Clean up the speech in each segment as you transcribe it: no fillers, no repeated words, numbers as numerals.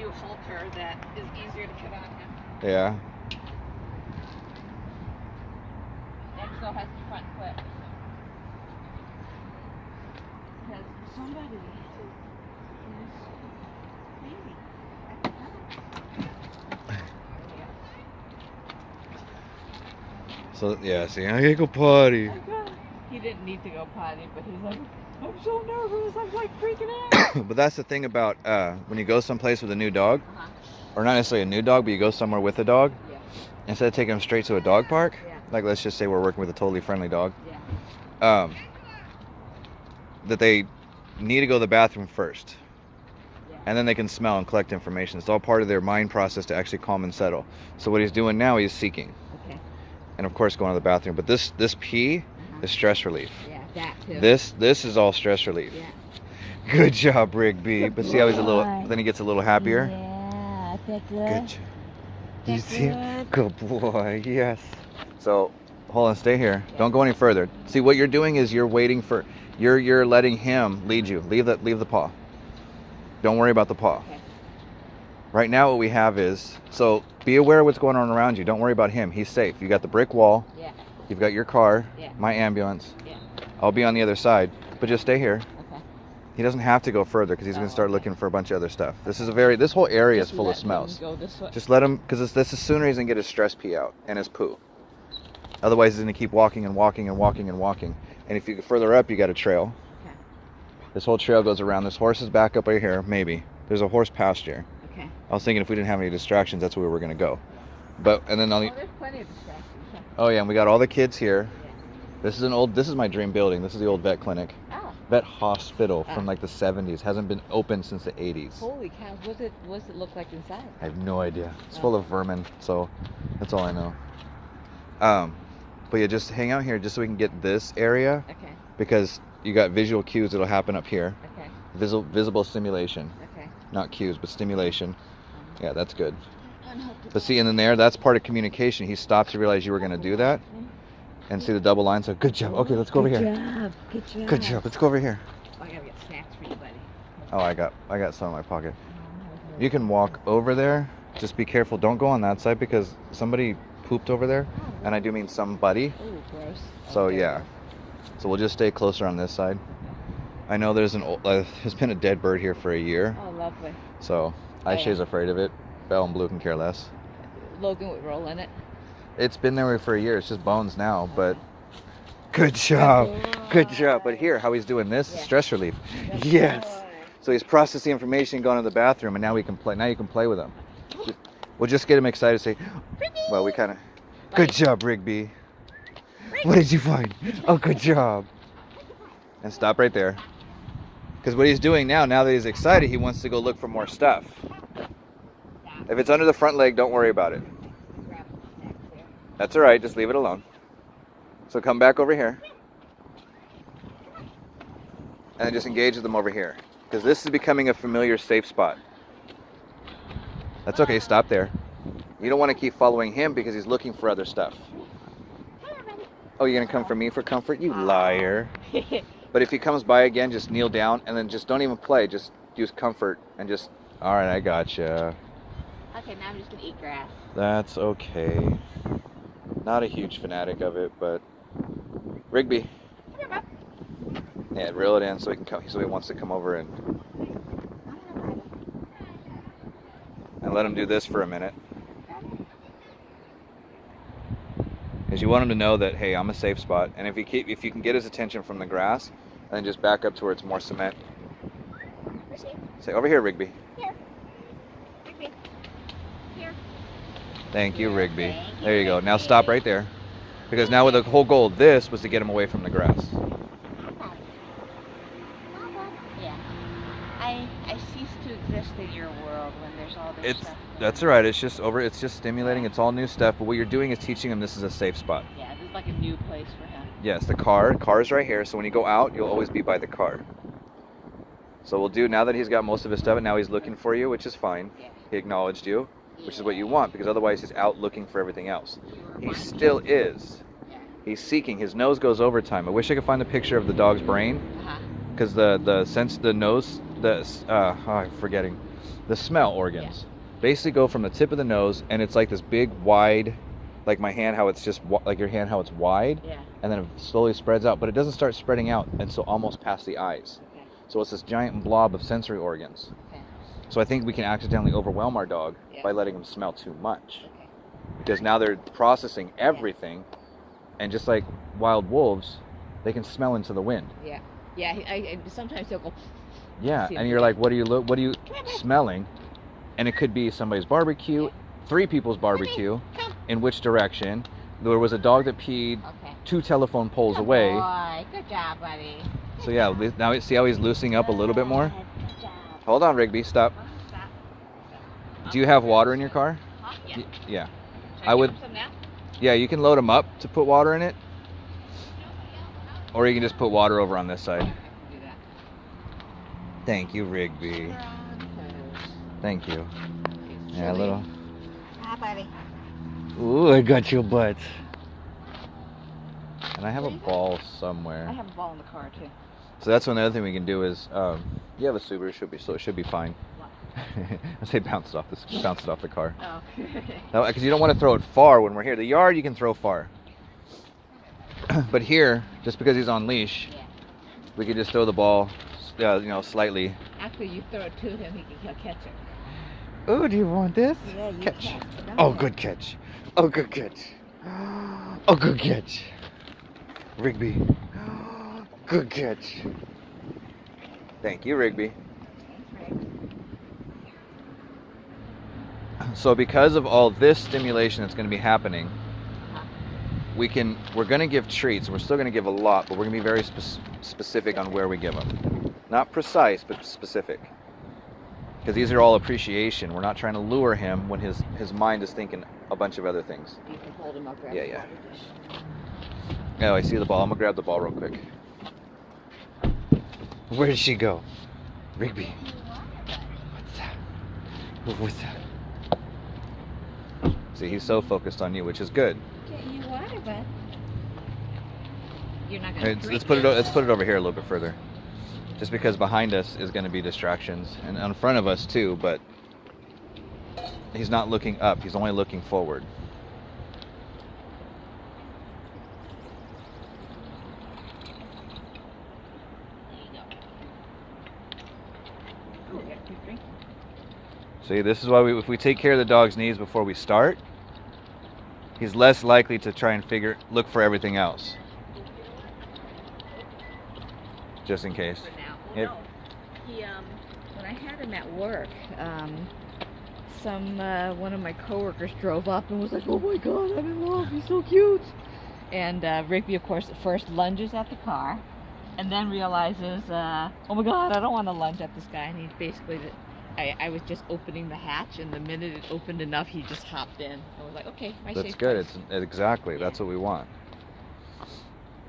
new halter that is easier to put on him. Yeah. It still has the front clip. Because somebody is crazy at the time. So yeah, see, I gotta go potty. He didn't need to go potty, but he's like, I'm so nervous, I'm like freaking out. But that's the thing about when you go someplace with a new dog, or not necessarily a new dog, but you go somewhere with a dog, instead of taking them straight to a dog park, like let's just say we're working with a totally friendly dog, that they need to go to the bathroom first. And then they can smell and collect information. It's all part of their mind process to actually calm and settle. So what he's doing now, he's seeking. Okay. And of course going to the bathroom. But this pee is stress relief. Yeah, that too. This is all stress relief. Yeah. Good job, Rigby. But see how he's a little, then he gets a little happier? Yeah, that's good. Good job. Do you see him? Good boy, yes. So hold on, stay here. Don't go any further. See, what you're doing is you're waiting for, you're letting him lead you. Leave the paw. Don't worry about the paw. Okay. Right now what we have is, so be aware of what's going on around you. Don't worry about him. He's safe. You got the brick wall. Yeah. You've got your car. Yeah. My ambulance. Yeah. I'll be on the other side. But just stay here. Okay. He doesn't have to go further because he's going to start looking for a bunch of other stuff. This is this whole area is full of smells. Go this way. Just let him, because this is sooner he's going to get his stress pee out and his poo. Otherwise he's going to keep walking and walking and walking and walking. And if you go further up, you got a trail. Okay. This whole trail goes around. This horse is back up right here, maybe. There's a horse pasture. Okay. I was thinking if we didn't have any distractions, that's where we were going to go. But, and then on the... there's plenty of distractions. Oh yeah, and we got all the kids here. Yeah. This is my dream building. This is the old vet clinic. Oh. Vet hospital from like the 70s. Hasn't been open since the 80s. Holy cow, what does it look like inside? I have no idea. It's full of vermin, so that's all I know. But yeah, just hang out here just so we can get this area. Okay. Because you got visual cues that'll happen up here. Okay. Visible stimulation. Okay. Not cues, but stimulation. Yeah, that's good. But see, and then that's part of communication. He stopped to realize you were going to do that. And see the double line. So good job. Okay, let's go over here. Good job. Good job. Let's go over here. I gotta get snacks for you, buddy. Oh, I got some in my pocket. You can walk over there. Just be careful. Don't go on that side because somebody pooped over there, and I do mean somebody. Ooh, gross. So yeah. So we'll just stay closer on this side. I know there's there's been a dead bird here for a year. Oh, lovely. So Aisha's afraid of it. Belle and Blue can care less. Logan would roll in it. It's been there for a year. It's just bones now, but good job. Good job. But here, how he's doing this, stress relief. Yes. So he's processed the information, gone to the bathroom, and now we can play. Now you can play with him. We'll just get him excited. Say, well, we kind of. Good job, Rigby. What did you find? Oh, good job. And stop right there. Because what he's doing now that he's excited, he wants to go look for more stuff. If it's under the front leg, don't worry about it. That's all right. Just leave it alone. So come back over here. And then just engage with them over here. Because this is becoming a familiar safe spot. That's okay. Stop there. You don't want to keep following him because he's looking for other stuff. Oh, you're going to come for me for comfort? You liar. But if he comes by again, just kneel down and then just don't even play. Just use comfort and just, all right, I gotcha. Okay, now I'm just going to eat grass. That's okay. Not a huge fanatic of it, but Rigby. Yeah, reel it in so he can come. So he wants to come over and let him do this for a minute. Because you want him to know that, hey, I'm a safe spot. And if you can get his attention from the grass, and then just back up towards more cement. Say, over here, Rigby. Here. Rigby. Here. Thank you, Rigby. There you go. Now stop right there. Because now with the whole goal of this was to get him away from the grass. Yeah. I cease to exist in your world when there's all this stuff. That's all right. It's just stimulating. It's all new stuff. But what you're doing is teaching him this is a safe spot. Yeah, this is like a new place for him. Yes, the car's right here. So when you go out, you'll always be by the car. So we'll do, now that he's got most of his stuff, and now he's looking for you, which is fine. Yeah. He acknowledged you, which is what you want, because otherwise he's out looking for everything else. He still is. He's seeking. His nose goes overtime. I wish I could find the picture of the dog's brain, because the nose, I'm forgetting. The smell organs basically go from the tip of the nose, and it's like this big, wide, like my hand, how it's just like your hand, how it's wide, and then it slowly spreads out. But it doesn't start spreading out until almost past the eyes. Okay. So it's this giant blob of sensory organs. Okay. So I think we can accidentally overwhelm our dog by letting him smell too much. Okay. Because now they're processing everything, and just like wild wolves, they can smell into the wind. Yeah. Yeah. I sometimes he'll go. Yeah, and you're like, what are you smelling? And it could be somebody's barbecue, 3 people's barbecue. In which direction? There was a dog that peed 2 telephone poles away. Boy. Good job, buddy. So yeah, now see how he's loosening up a little bit more? Good job. Hold on, Rigby, stop. Do you have water in your car? Yeah. Yeah. Should I would. give him some now? Yeah, you can load them up to put water in it. Or you can just put water over on this side. I can do that. Thank you, Rigby. Thank you. Yeah, a little. Hi, buddy. Ooh, I got your butt. And I have a ball somewhere. I have a ball in the car too. So that's one other thing we can do is, you have a Subaru, it should be fine. I say bounce it off the car. Oh. No, because you don't want to throw it far when we're here. The yard you can throw far. But here, just because he's on leash, we could just throw the ball, slightly. After you throw it to him, he'll catch it. Oh, do you want this? Yeah, you Catch. can. Oh, good catch. Oh, good catch. Oh, good catch. Rigby. Good catch. Thank you, Rigby. So because of all this stimulation that's going to be happening, we're going to give treats. We're still going to give a lot, but we're going to be very specific on where we give them. Not precise, but specific. Because these are all appreciation. We're not trying to lure him when his mind is thinking a bunch of other things. You can hold him up. Grab Yeah, the yeah. water dish. Oh, I see the ball. I'm going to grab the ball real quick. Where did she go? Rigby. What's that? What's that? See, he's so focused on you, which is good. Get you water, bud. You're not going to Let's put it over here a little bit further. Just because behind us is going to be distractions, and in front of us too, but he's not looking up, he's only looking forward. See, this is why if we take care of the dog's needs before we start, he's less likely to try and look for everything else. Just in case. Well, no. He, when I had him at work, one of my coworkers drove up and was like, "Oh my God, I'm in love. He's so cute." And Rigby, of course, at first lunges at the car, and then realizes, "Oh my God, I don't want to lunge at this guy." And he basically, I was just opening the hatch, and the minute it opened enough, he just hopped in. I was like, "Okay, my safe That's good. place." Exactly. That's what we want.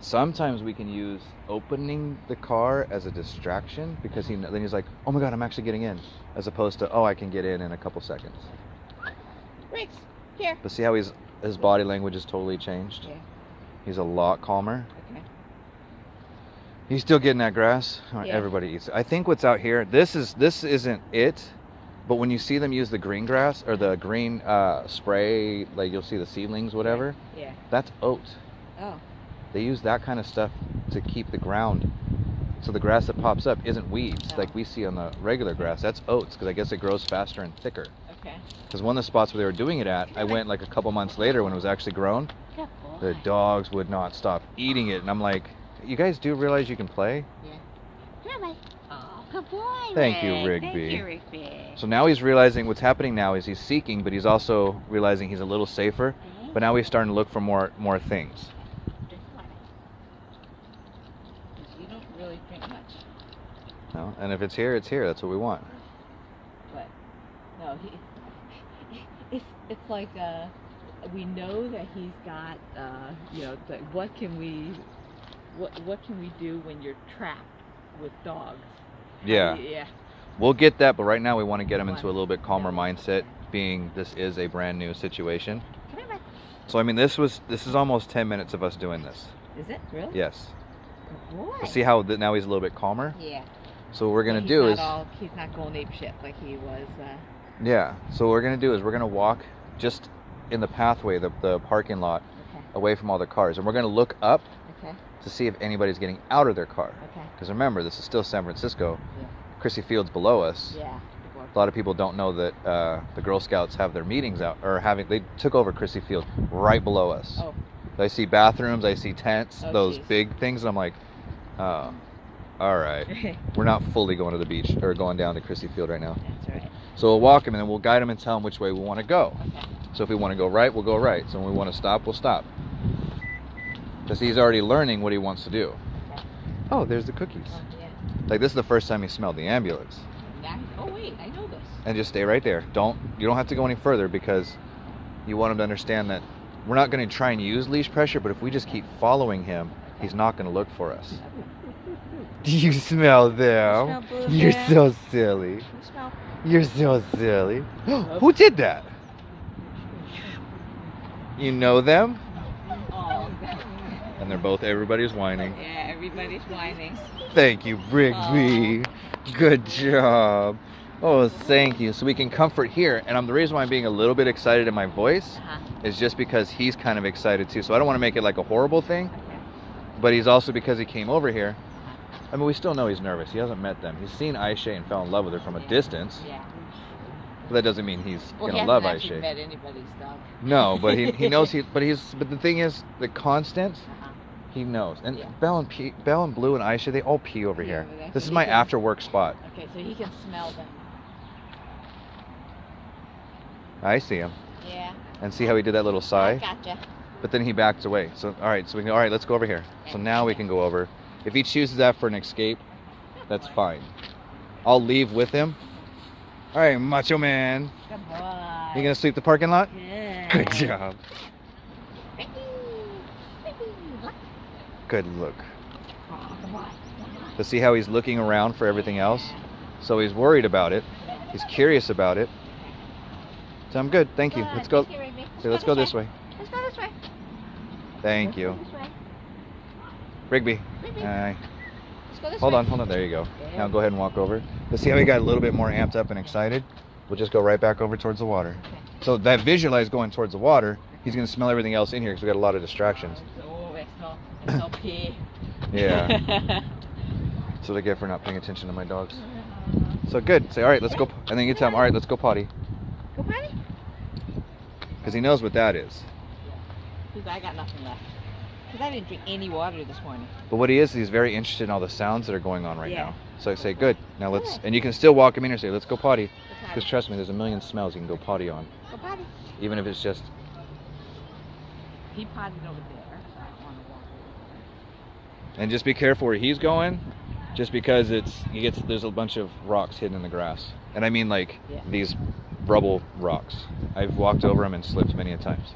Sometimes we can use opening the car as a distraction because then he's like, "Oh my God, I'm actually getting in," as opposed to, "Oh, I can get in a couple seconds." Riggs, here. But see how his body language has totally changed? Yeah. He's a lot calmer. Okay. He's still getting that grass. Yeah. Everybody eats it. I think what's out here, this isn't it, but when you see them use the green grass or the green spray, like you'll see the seedlings, whatever. Yeah. That's oat. Oh. They use that kind of stuff to keep the ground, so the grass that pops up isn't weeds like we see on the regular grass. That's oats, because I guess it grows faster and thicker. Okay. Because one of the spots where they were doing it at, I went like a couple months later when it was actually grown. Good The boy. dogs would not stop eating it, and I'm like, you guys do realize you can play? Yeah. Here, bud. Oh, good boy. Thank you, Rick. Rigby. Thank you, Rigby. So now he's realizing what's happening now is he's seeking, but he's also realizing he's a little safer. But now he's starting to look for more things. You don't really drink much. No? And if it's here, it's here. That's what we want. But no, it's like we know that he's got what can we do when you're trapped with dogs? Yeah. Yeah. We'll get that, but right now we want to get him into a little bit calmer mindset, being this is a brand new situation. Come here, bud. So I mean, this is almost 10 minutes of us doing this. Is it really? Yes. Good boy. See how now he's a little bit calmer? Yeah. So what we're gonna He's do not is, he's not going ape shit like he was. yeah. So what we're gonna do is we're gonna walk just in the pathway, the parking lot, Okay. away from all the cars, and we're gonna look up Okay. to see if anybody's getting out of their car. Okay. Because remember, this is still San Francisco. Yeah. Crissy Field's below us. Yeah. A lot of people don't know that the Girl Scouts have their meetings out, or they took over Crissy Field right below us. Oh. I see bathrooms, I see tents, Oh, those geez. big things, and I'm like, oh, all right. We're not fully going to the beach or going down to Crissy Field right now. That's right. So we'll walk him and then we'll guide him and tell him which way we want to go. Okay. So if we want to go right, we'll go right. So when we want to stop, we'll stop. Because he's already learning what he wants to do. Okay. Oh, there's the cookies. Oh, yeah. Like this is the first time he smelled the ambulance. Now, oh wait, I know this. And just stay right there. You don't have to go any further because you want him to understand that we're not going to try and use leash pressure, but if we just keep following him, he's not going to look for us. Do you smell them? You smell You're blueberry? so silly. You smell. You're so silly. Who did that? You know them? Oh. And they're both, everybody's whining. Yeah, everybody's whining. Thank you, Rigby. Good job. Oh, thank you. So we can comfort here. And the reason why I'm being a little bit excited in my voice is just because he's kind of excited too. So I don't want to make it like a horrible thing, Okay. but he's also, because he came over here. I mean, we still know he's nervous. He hasn't met them. He's seen Aisha and fell in love with her from a distance. Yeah. But that doesn't mean he's Well, gonna he love hasn't actually Aisha. met anybody's dog. No, but he knows but the thing is, the constant, he knows. And Yeah. Belle and Blue and Aisha, they all pee over Pee here. over there. This So is he my can- after work spot. Okay, so he can smell them. I see him. Yeah. And see how he did that little I sigh? gotcha. But then he backs away. So all right, let's go over here. So now we can go over. If he chooses that for an escape, that's fine. I'll leave with him. All right, macho man. Good boy. You gonna sweep the parking lot? Good. Good job. Rigby. Rigby, look. Good look. Oh, good boy. To see how he's looking around for everything else. So he's worried about it. He's curious about it. So I'm good. Thank you. Good. Let's go. Thank you, Rigby. So let's go this way. Let's go this way. Thank you. Let's go this way. Rigby. Rigby. Hi. Let's go this Hold way. on. There you go. There. Now go ahead and walk over. Let's see how he got a little bit more amped up and excited. We'll just go right back over towards the water. Okay. So that visualize going towards the water, he's going to smell everything else in here because we got a lot of distractions. Oh, it's no pee. Yeah. That's what I get for not paying attention to my dogs. So good. Say, all right, let's go. And then you tell him, all right, let's go potty. Go potty? Because he knows what that is. Because I got nothing left. Because I didn't drink any water this morning. But what he is, he's very interested in all the sounds that are going on right Yeah. now. So I say, good. Now let's, Good. and you can still walk him in and say, let's go potty. Go potty. Because trust me, there's a million smells you can go potty on. Go potty. Even if it's just, He potted over there. So I don't want to walk over and just be careful where he's going, just because there's a bunch of rocks hidden in the grass. And I mean like Yeah. these rubble rocks. I've walked over them and slipped many a times.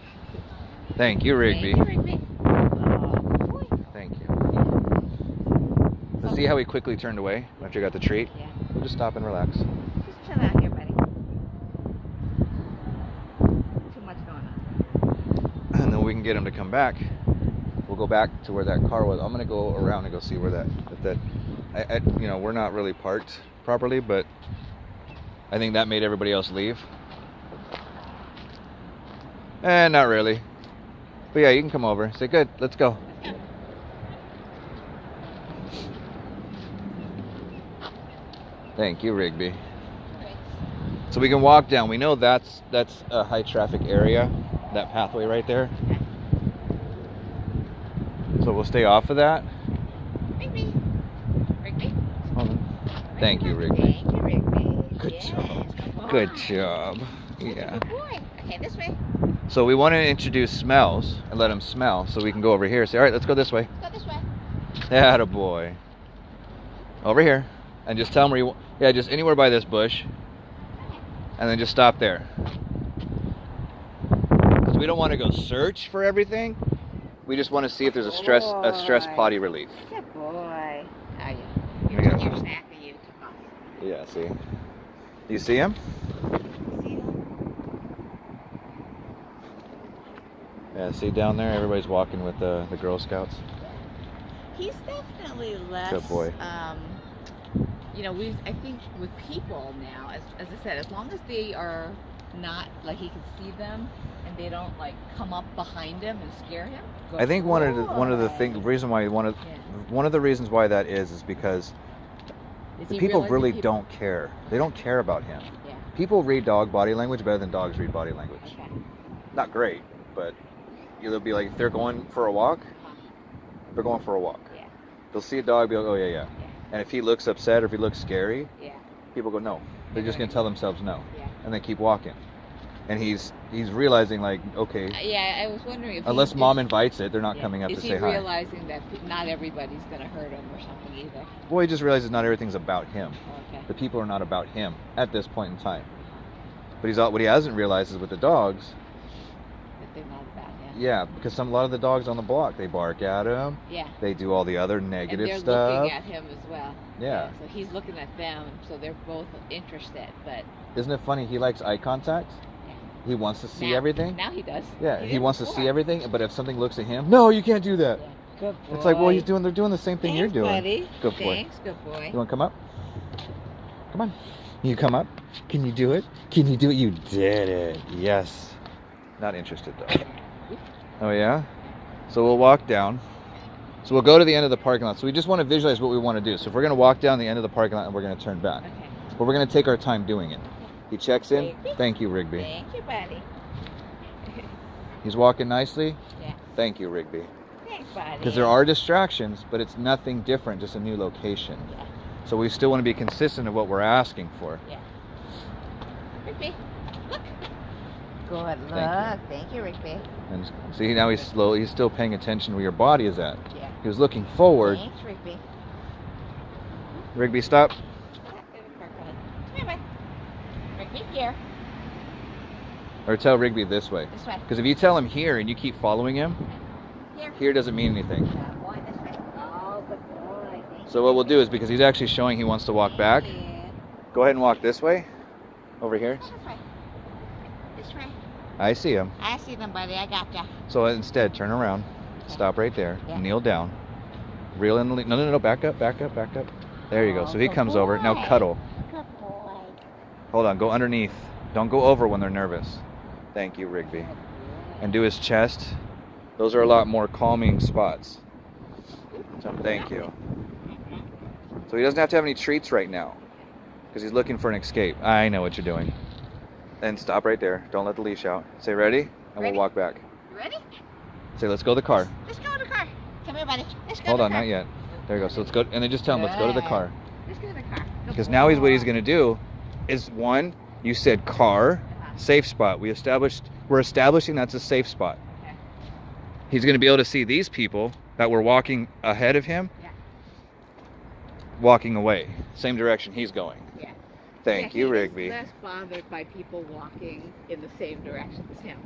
Thank you, there. Rigby. Thank you, Rigby. Oh, boy. Thank you. Let's see how he quickly turned away after he got the treat. Yeah. We'll just stop and relax. Just chill out here, buddy. Too much going on. And then we can get him to come back. We'll go back to where that car was. I'm gonna go around and go see where we're not really parked properly, but I think that made everybody else leave. And not really. But yeah, you can come over. Say, good, let's go. Thank you, Rigby. So we can walk down. We know that's a high traffic area, that pathway right there. So we'll stay off of that. Rigby. Rigby. Hold on. Thank you, Rigby. Thank you, Rigby. Good Yes, job. boy. Good job. Yeah. Good boy. Okay, this way. So we want to introduce smells and let him smell. So we can go over here. Say, all right, let's go this way. Go this way. Attaboy. Over here. And just tell him where you want. Yeah, just anywhere by this bush. And then just stop there. Because we don't want to go search for everything. We just want to see if there's a stress potty relief. Good boy. How are you? Yeah. Your snack that you took off. Yeah, see. You see him? See him? Yeah, see down there, everybody's walking with the Girl Scouts. He's definitely less. Good boy. you know, I think with people now, as I said, as long as they are not like he can see them and they don't like come up behind him and scare him. I think one of the reason why one of the reasons why that is because the people really don't care. They don't care about him. Yeah. People read dog body language better than dogs read body language. Okay. Not great, but they'll be like, if they're going for a walk, they're going for a walk. Yeah. They'll see a dog, be like, oh yeah. And if he looks upset or if he looks scary, people go no. They're just gonna tell themselves no, and they keep walking. And he's realizing like, okay. Yeah, I was wondering if unless mom invites it, they're not coming up to say hi. Is he realizing that not everybody's gonna hurt him or something either? Well, he just realizes not everything's about him. Okay. The people are not about him at this point in time. But what he hasn't realized is with the dogs. That they're not about him. Yeah, because a lot of the dogs on the block, they bark at him. Yeah. They do all the other negative and they're stuff. Looking at him as well. Yeah. So he's looking at them, so they're both interested. But isn't it funny? He likes eye contact. He wants to see everything. Now he does. Yeah, he wants to see everything. But if something looks at him, no, you can't do that. Yeah. Good boy. It's like, well, they're doing the same thing you're doing. Buddy. Good boy. Thanks, good boy. You want to come up? Come on. You come up? Can you do it? Can you do it? You did it. Yes. Not interested though. Oh yeah? So we'll walk down. So we'll go to the end of the parking lot. So we just want to visualize what we want to do. So if we're going to walk down the end of the parking lot and we're going to turn back. Okay. But we're going to take our time doing it. He checks in. Rigby. Thank you, Rigby. Thank you, buddy. He's walking nicely. Yeah. Thank you, Rigby. Thanks, buddy. Because there are distractions, but it's nothing different, just a new location. Yeah. So we still want to be consistent of what we're asking for. Yeah. Rigby, look. Good look. Thank you, Rigby. And see, now he's still paying attention where your body is at. Yeah. He was looking forward. Thanks, Rigby. Rigby, stop. Come here, bud. Rigby, here. Or tell Rigby this way. This way. Because if you tell him here and you keep following him, here doesn't mean anything. Good boy, this way. Oh, good boy. So what we'll do is, because he's actually showing he wants to walk back, go ahead and walk this way. Over here. This way. This way. I see him. I see them, buddy. I gotcha. So instead, turn around. Stop right there. Yeah. Kneel down. Reel in the lead. No. Back up. There you go. So he comes over. Now cuddle. Good boy. Hold on. Go underneath. Don't go over when they're nervous. Thank you, Rigby. And do his chest. Those are a lot more calming spots. So thank you. So he doesn't have to have any treats right now because he's looking for an escape. I know what you're doing. And stop right there. Don't let the leash out. Say ready, and we'll walk back. You ready? Say let's go to the car. Let's go to the car. Come here, buddy. Let's go. Hold to on, the car. not yet. There you go. So let's go, and then just tell him let's go to the car. Let's go to the car. Because now what he's going to do is one. You said car, safe spot. We're establishing that's a safe spot. Okay. He's going to be able to see these people that were walking ahead of him. Yeah. Walking away, same direction he's going. Yeah. Thank you, Rigby. He's less bothered by people walking in the same direction as him.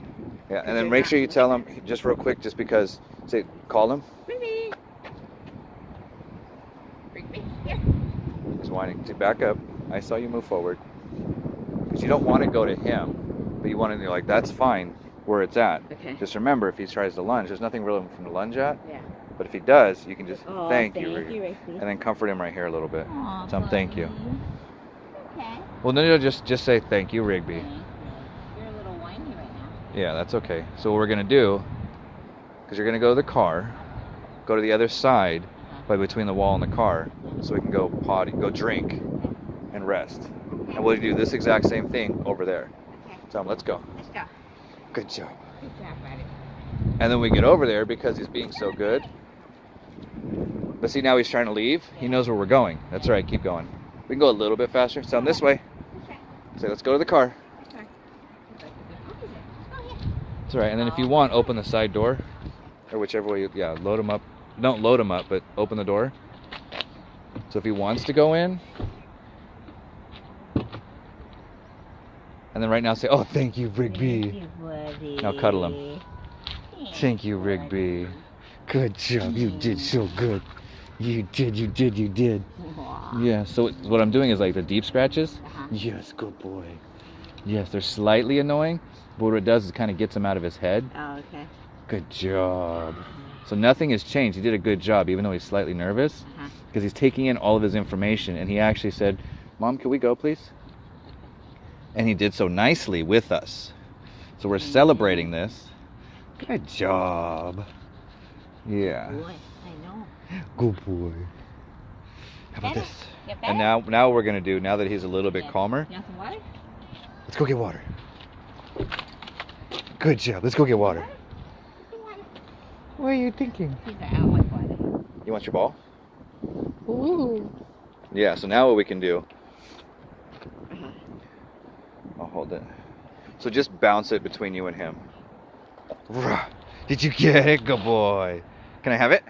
Yeah, and then make sure you tell him just real quick, just because. Say, call him. Rigby. Rigby, here. He's whining. Say, back up. I saw you move forward. Because you don't want to go to him, but you want to. You're like, that's fine where it's at. Okay. Just remember, if he tries to lunge, there's nothing really from the lunge at. Yeah. But if he does, you can just thank you, you, Rigby. Rigby. And then comfort him right here a little bit. Aw, Tell him thank you. Okay. Well, no, just say thank you, Rigby. Thank you. You're a little whiny right now. Yeah, that's okay. So what we're gonna do, because you're gonna go to the car, go to the other side, by between the wall and the car, so we can go potty, go drink, and rest. And we'll do this exact same thing over there. Okay. So let's go. Let's go. Good job. Good job, buddy. And then we get over there because he's being so good. But see, now he's trying to leave. He knows where we're going. That's right. Keep going. We can go a little bit faster. Sound this way. Okay. Say, let's go to the car. Okay. That's all right. And then if you want, open the side door, or whichever way. Load him up. Don't load him up, but open the door. So if he wants to go in, and then right now say, "Oh, thank you, Rigby." Thank you, buddy. Now cuddle him. Thank you, Rigby. Good job. You did so good. You did. Aww. Yeah. So what I'm doing is like the deep scratches. Uh-huh. Yes, good boy. Yes, they're slightly annoying, but what it does is kind of gets him out of his head. Oh, okay. Good job. So nothing has changed. He did a good job, even though he's slightly nervous, because he's taking in all of his information. And he actually said, Mom, can we go, please? And he did so nicely with us. So we're celebrating this. Good job. Yeah. Boy, I know. Good boy. How about Better. this? Get And better? now what we're going to do, now that he's a little bit calmer, You want some water? let's go get water. Good job. Let's go get water. What are you thinking? These are out like water. You want your ball? Ooh. Yeah, so now what we can do, I'll hold it. So just bounce it between you and him. Did you get it? Good boy. Can I have it?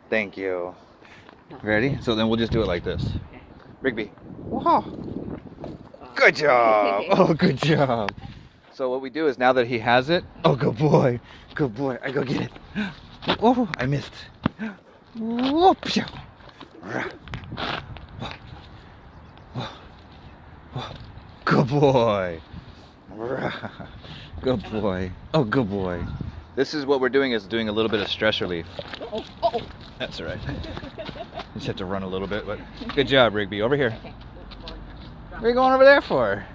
Thank you. Ready? So then we'll just do it like this. Okay. Rigby. Wow. Good job. Oh, good job. So what we do is now that he has it, oh, good boy. Good boy. I go get it. Oh, I missed. Whoop. Good boy. Good boy. Oh, good boy. This is what we're doing, is doing a little bit of stress relief. Oh. That's all right. Just have to run a little bit, but good job, Rigby. Over here. Okay. What are you going over there for?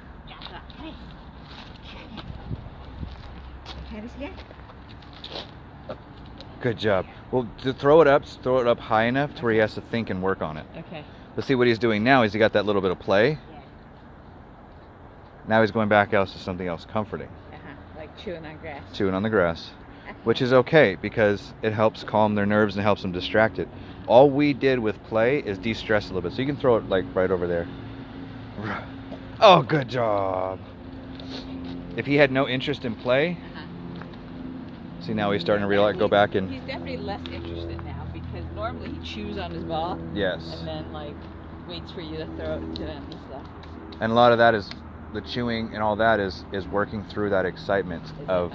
Good job. Well, to throw it up high enough to where he has to think and work on it. Okay. But see what he's doing now is he got that little bit of play. Yeah. Now he's going back out to something else comforting. Like chewing on grass. Chewing on the grass. Which is okay because it helps calm their nerves and helps them distracted. All we did with play is de-stress a little bit. So you can throw it like right over there. Oh, good job. If he had no interest in play, see now he's starting to realize, go back and... He's definitely less interested now because normally he chews on his ball. Yes. And then like waits for you to throw it to him and stuff. And a lot of that is, the chewing and all that is working through that excitement of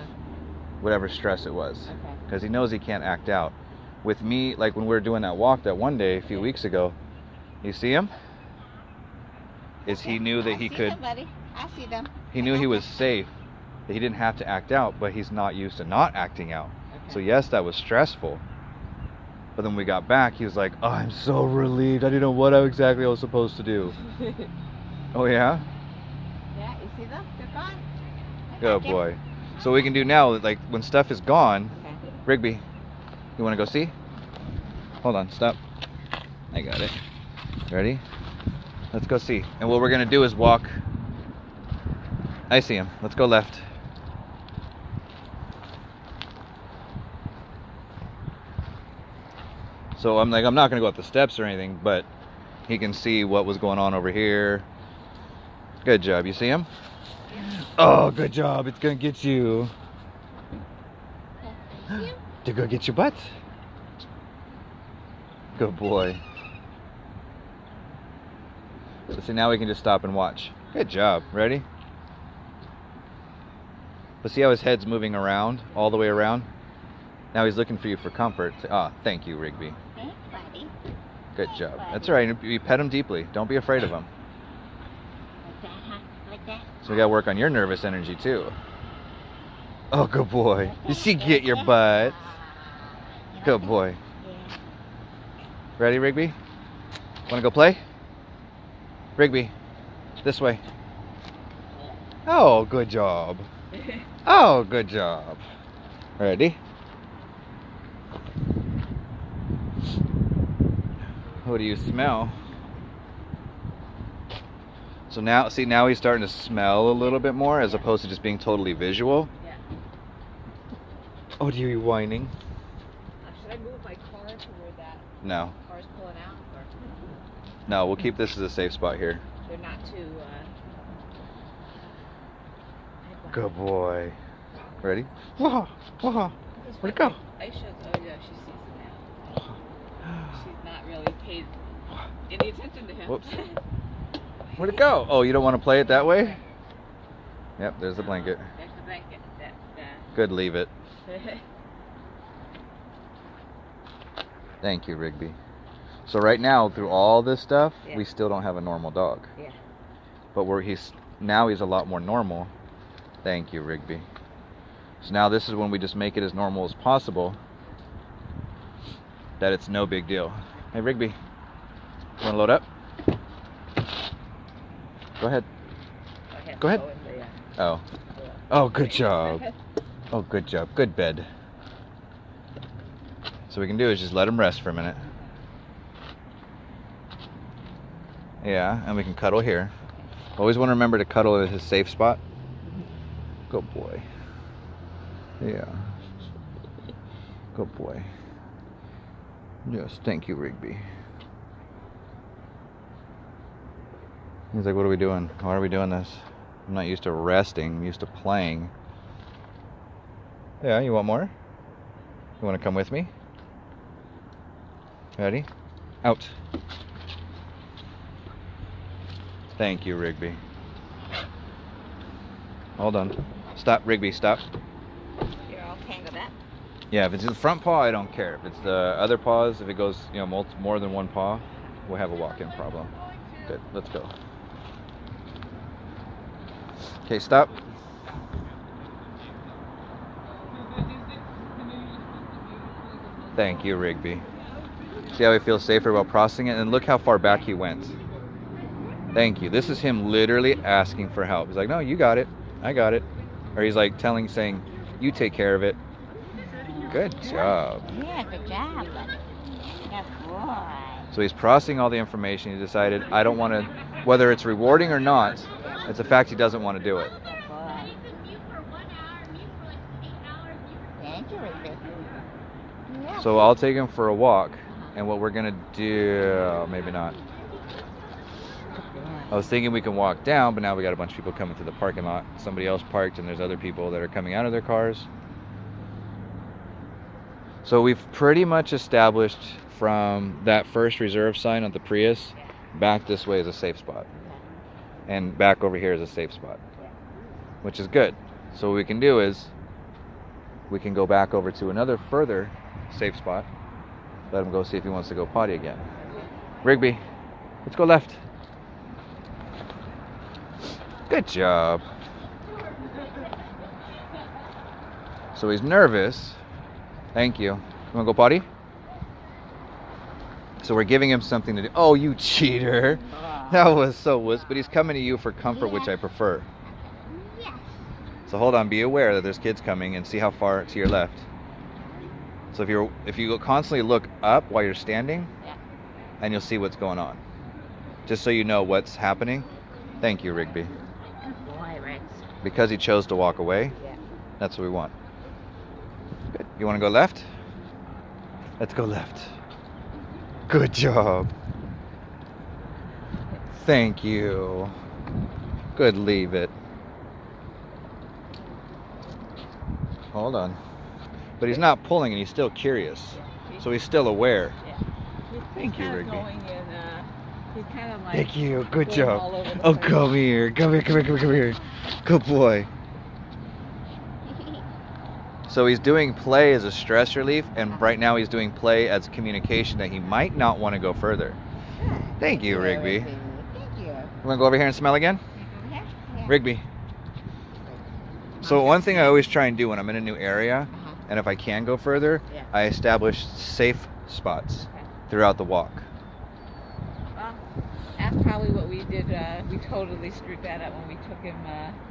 whatever stress it was. Okay. Because he knows he can't act out. With me, like when we were doing that walk that one day a few weeks ago, you see him? Is he knew that he could... I see them, buddy. I see them. He knew he was safe, that he didn't have to act out, but he's not used to not acting out. Okay. So yes, that was stressful. But then when we got back, he was like, oh, I'm so relieved. I didn't know what exactly I was supposed to do. Oh, yeah? Yeah, you see them? They're gone. Good boy. So what we can do now, like when stuff is gone, Okay. Rigby, you want to go see? Hold on, stop. I got it. Ready? Let's go see. And what we're going to do is walk. I see him. Let's go left. So I'm not going to go up the steps or anything, but he can see what was going on over here. Good job. You see him? Oh, good job. It's going to get you. To go get your butt. Good boy. So see, now we can just stop and watch. Good job. Ready? But see how his head's moving around, all the way around? Now he's looking for you for comfort. Ah, thank you, Rigby. Thanks, buddy. Good job. That's all right. You pet him deeply. Don't be afraid of him. Like that, huh? Like that. So we got to work on your nervous energy, too. Oh, good boy. Did she get your butt? Good boy. Ready, Rigby? Want to go play? Rigby, this way. Oh, good job. Oh, good job. Ready? What do you smell? So now, see, now he's starting to smell a little bit more as opposed to just being totally visual. Yeah. Oh, do you whining? Should I move my car to where that No. car's pulling out? Or No, we'll keep this as a safe spot here. they're not too... Good boy. Ready? Whoa, whoa. Where'd it go? I should... Oh, yeah, she sees it now. She's not really paid any attention to him. Whoops. Where'd it go? Oh, you don't want to play it that way? Yep, there's the blanket. There's the blanket. Good, leave it. Thank you, Rigby. So right now, through all this stuff, we still don't have a normal dog. Yeah. But now he's a lot more normal. Thank you, Rigby. So now this is when we just make it as normal as possible. that it's no big deal. Hey, Rigby, you want to load up? Go ahead. Go ahead. Oh. Oh, good job. Oh, good job. Good bed. So what we can do is just let him rest for a minute. Yeah, and we can cuddle here. Always want to remember to cuddle at his safe spot. Good boy. Yeah. Good boy. Yes, thank you, Rigby. He's like, what are we doing? Why are we doing this? I'm not used to resting. I'm used to playing. Yeah, you want more? You want to come with me? Ready? Out. Thank you, Rigby. Hold on. Stop, Rigby, stop. You're all tangled up? Yeah, if it's the front paw, I don't care. If it's the other paws, if it goes, you know, more than one paw, we'll have a walk-in problem. Good, let's go. Okay, stop. Thank you, Rigby. See how he feels safer about processing it? And look how far back he went. Thank you. This is him literally asking for help. He's like, no, you got it. I got it. Or he's like saying, you take care of it. Good job. Yeah, good job, buddy. Good boy. So he's processing all the information. He decided, I don't want to, whether it's rewarding or not, it's a fact he doesn't want to do it. Good boy. Thank you, Rigby. Yeah. So I'll take him for a walk. And what we're going to do, maybe not. I was thinking we can walk down, but now we got a bunch of people coming to the parking lot. Somebody else parked, and there's other people that are coming out of their cars. So we've pretty much established from that first reserve sign on the Prius, back this way is a safe spot. And back over here is a safe spot, which is good. So what we can do is, we can go back over to another further safe spot. Let him go see if he wants to go potty again. Rigby, let's go left. Good job. So he's nervous. Thank you. You want to go potty? So we're giving him something to do. Oh, you cheater. That was so wuss. But he's coming to you for comfort, which I prefer. So hold on. Be aware that there's kids coming and see how far to your left. So if you constantly look up while you're standing, and you'll see what's going on. Just so you know what's happening. Thank you, Rigby. Boy, Rex. Because he chose to walk away, that's what we want. Good. You want to go left? Let's go left. Good job. Thank you. Good, leave it. Hold on. But he's not pulling and he's still curious. So he's still aware. Thank you, Rigby. He's kind of like Thank you. Good all job. over the Oh, place. come here. Come here, come here, come here, come here. Good boy. So he's doing play as a stress relief, and right now he's doing play as communication that he might not want to go further. Thank you, Rigby. Thank you. You want to go over here and smell again? Yeah. Rigby. So one thing I always try and do when I'm in a new area, and if I can go further, I establish safe spots throughout the walk. Well, that's probably what we did. We totally screwed that up when we took him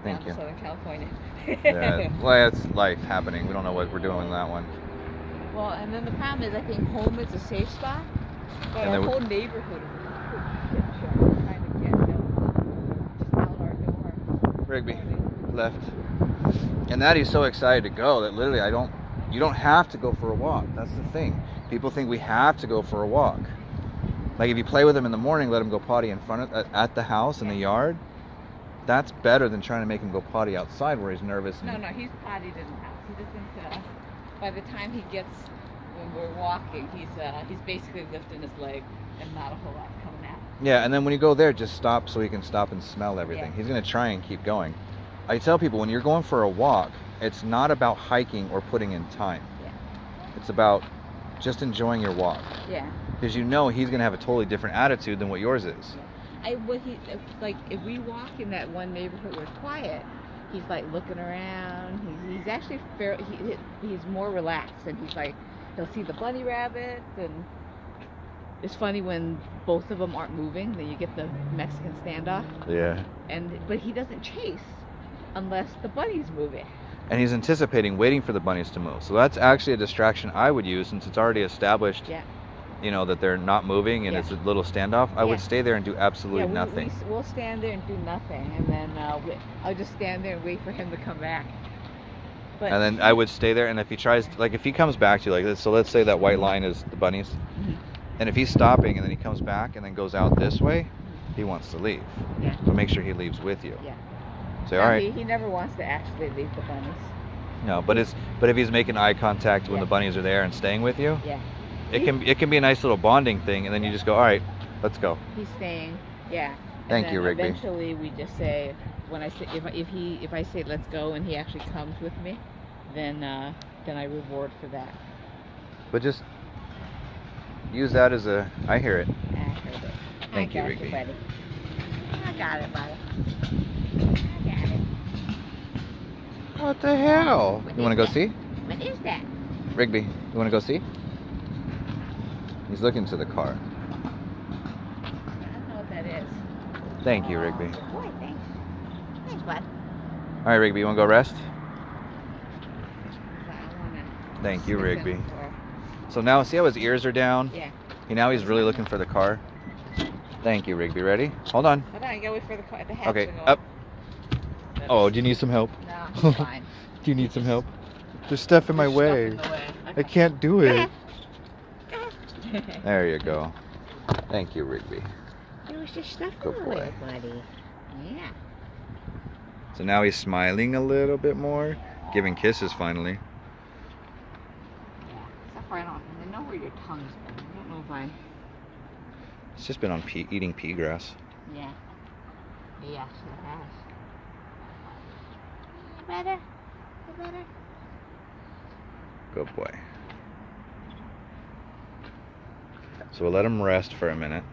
down to Southern California. Yeah, well, it's life happening. We don't know what we're doing with that one. Well, and then the problem is, I think home is a safe spot, but And our then whole neighborhood is trying to get just out our door. Rigby, left. And that he's so excited to go that literally you don't have to go for a walk. That's the thing. People think we have to go for a walk. Like if you play with him in the morning, let him go potty in front of, at the house in the yard. That's better than trying to make him go potty outside where he's nervous. No, he's pottied in the house. He doesn't. By the time he gets, when we're walking, he's basically lifting his leg and not a whole lot coming out. Yeah, and then when you go there, just stop so he can stop and smell everything. He's gonna try and keep going. I tell people when you're going for a walk, it's not about hiking or putting in time. It's about just enjoying your walk. Because you know he's gonna have a totally different attitude than what yours is. If we walk in that one neighborhood where it's quiet, he's like looking around. He's actually he's more relaxed, and he's like he'll see the bunny rabbits, and it's funny when both of them aren't moving, then you get the Mexican standoff. Yeah. But he doesn't chase unless the bunny's moving. And he's anticipating, waiting for the bunnies to move. So that's actually a distraction I would use, since it's already established, Yeah. you know, that they're not moving and Yeah. it's a little standoff. I would stay there and do absolutely nothing. We'll stand there and do nothing, and then I'll just stand there and wait for him to come back. But And then I would stay there, and if he tries, like if he comes back to you like this, so let's say that white line is the bunnies, and if he's stopping and then he comes back and then goes out this way, he wants to leave. Yeah. So make sure he leaves with you. Yeah. Say, all right. He never wants to actually leave the bunnies. No, but if he's making eye contact when Yeah. the bunnies are there and staying with you, Yeah. it can be a nice little bonding thing, and then you just go, all right, let's go. He's staying. Yeah. Thank you, Rigby. Eventually, we just say, when I say if I say let's go and he actually comes with me, then I reward for that. But just use that as a. I hear it. I heard it. Thank you, I got Rigby. buddy. I got it, buddy. I got it. What the hell? What You want to is go see? What is that? Rigby, you want to go see? He's looking to the car. I don't know what that is. Thank you, Rigby. Good boy, thanks. Thanks, bud. All right, Rigby, you want to go rest? I wanna Thank you, sniff him Rigby. for- So now, see how his ears are down? Yeah. Now he's really looking for the car. Thank you, Rigby. Ready? Hold on. Hold on, I gotta wait for the car. The hatch Okay, to go up. Oh, do you need some help? No, I'm fine. Do you need some help? There's stuff in my There's stuff way. in the way. I can't do it. There you go. Thank you, Rigby. There was just stuff Good in the way, boy. buddy. Yeah. So now he's smiling a little bit more, giving kisses finally. Except for I know where your tongue's been. I don't know if I. It's just been on eating pea grass. Yeah. Yes, it has. You better? You better? Good boy. So we'll let him rest for a minute.